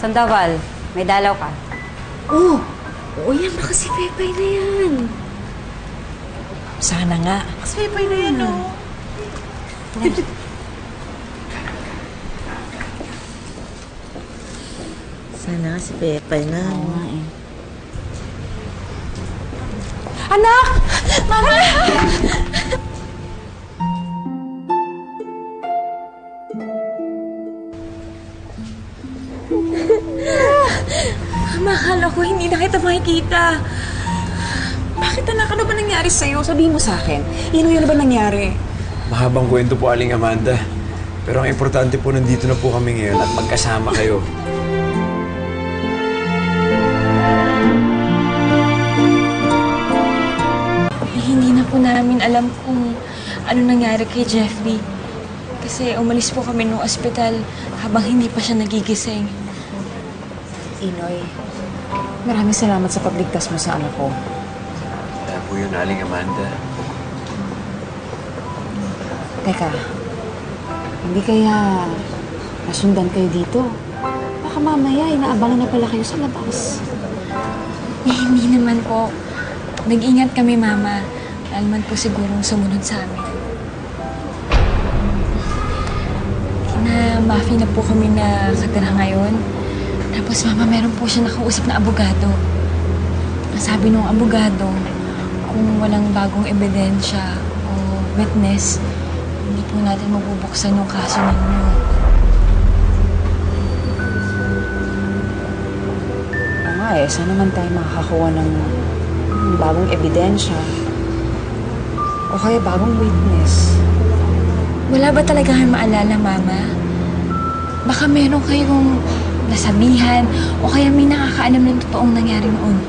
Sandoval, may dalaw ka. Oh! Oo yan, baka si Pepay na yan. Sana nga. Si Pepay na yan, oh. Sana si Pepay na. Oo nga eh. Anak! Mama! Mama, akala ko hindi na kita makikita. Bakit anak? Ano ba nangyari sa'yo? Sabihin mo sa akin. Ano ba nangyari? Mahabang kwento po, Aling Amanda. Pero ang importante po, nandito na po kami ngayon at magkasama kayo. Hindi na po namin alam kung ano nangyari kay Jeffrey. Kasi umalis po kami nung ospital habang hindi pa siya nagigising. Inoy, maraming salamat sa pagligtas mo sa anak ko. Kaya po yun, Aling Amanda. Teka, hindi kaya nasundan kayo dito? Baka mamaya inaabangan na pala kayo sa labas. Hindi naman po. Nag-ingat kami, Mama. Dahil man po sigurong sumunod sa amin. Kina-Muffy na po kami na katira ngayon. Tapos, Mama, meron po siya nakausap na abogado. Sabi nung abogado, kung walang bagong ebidensya o witness, hindi po natin mabubuksan yung kaso ninyo. Oo nga eh, saan naman tayo makakakuha ng bagong ebidensya? O kaya bagong witness? Wala ba talaga kayong maalala, Mama? Baka meron kayong nasabihan o kaya may nakakaalam ng totoong nangyari noon.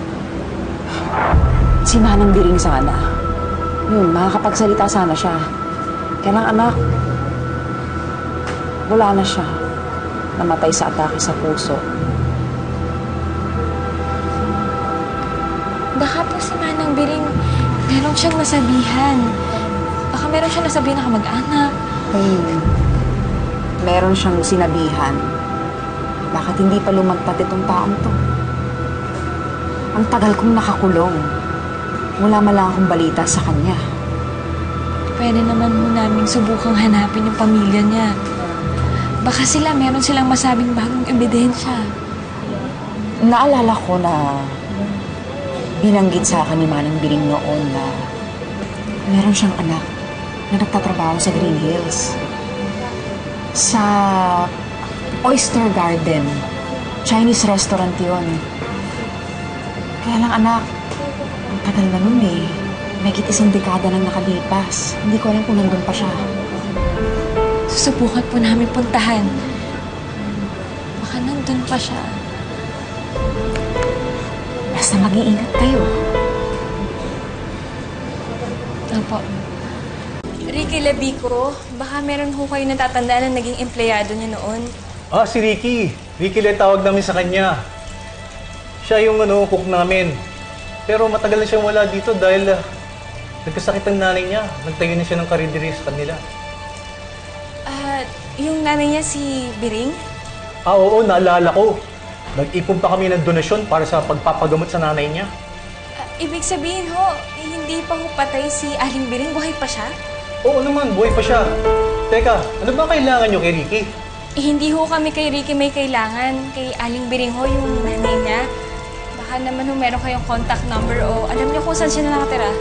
Si Manang Biring sana. Yun, makakapagsalita sana siya. Kaya lang anak, wala na siya. Namatay sa atake sa puso. Baka po si Manang Biring, meron siyang nasabihan. Baka meron siyang nasabihan na kamag-anak. Meron siyang sinabihan. Bakit hindi pa lumagpat itong taong to? Ang tagal kong nakakulong. Wala malang akong balita sa kanya. Pwede naman mo namin subukang hanapin yung pamilya niya. Baka meron silang masabing bagong ebidensya. Naalala ko na binanggit sa akin ni Manang Biring noon na meron siyang anak na nagtatrabaho sa Green Hills. Sa Oyster Garden. Chinese restaurant yun. Kaya lang anak, ang tagal na nun eh. Mahigit 1 dekada nang nakalipas. Hindi ko alam kung nandun pa siya. Susubukan po namin puntahan. Baka nandun pa siya. Basta mag-iingat kayo. Opo. Ricky Lebico, baka meron ho kayo natatandaan na naging empleyado niya noon. Ah, si Ricky. Ricky lang tawag namin sa kanya. Siya yung cook namin. Pero matagal na siyang wala dito dahil nagkasakit ang nanay niya. Nagtayo na siya ng karideri sa kanila. Yung nanay niya si Biring? Ah, oo, naalala ko. Nag-ipon pa kami ng donasyon para sa pagpapagamot sa nanay niya. Ibig sabihin ho, hindi pa ho patay si Aling Biring? Buhay pa siya? Oo naman, buhay pa siya. Teka, ano ba kailangan niyo kay Ricky? Hindi ho kami kay Ricky may kailangan. Kay Aling Biring ho, yung nanay niya. Baka naman ho meron kayong contact number o alam niyo kung saan siya nakatira.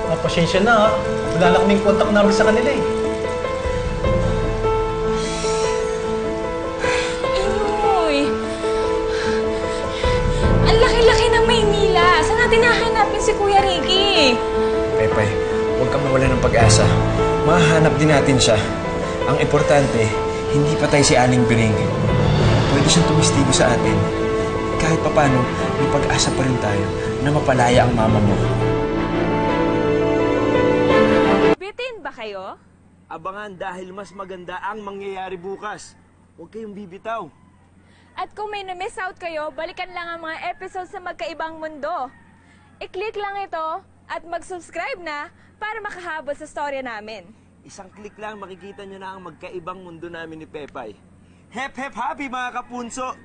Ah, pasensya na ha. Wala na kaming contact number sa kanila eh. Inoy! Ang laki-laki ng Maynila. Saan natin hahanapin si Kuya Ricky? Pepay, huwag kang mawala ng pag-asa. Mahahanap din natin siya. Ang importante, hindi patay si Aling Biring. Pwede siyang tumistigo sa atin. Kahit papano, may pag-asa pa rin tayo na mapalaya ang mama mo. Bitin ba kayo? Abangan dahil mas maganda ang mangyayari bukas. Huwag kayong bibitaw. At kung may na-miss out kayo, balikan lang ang mga episodes sa Magkaibang Mundo. I-click lang ito at mag-subscribe na para makahabol sa storya namin. Isang click lang makikita nyo na ang magkaibang mundo namin ni Pepay. Hep hep happy mga kapunso!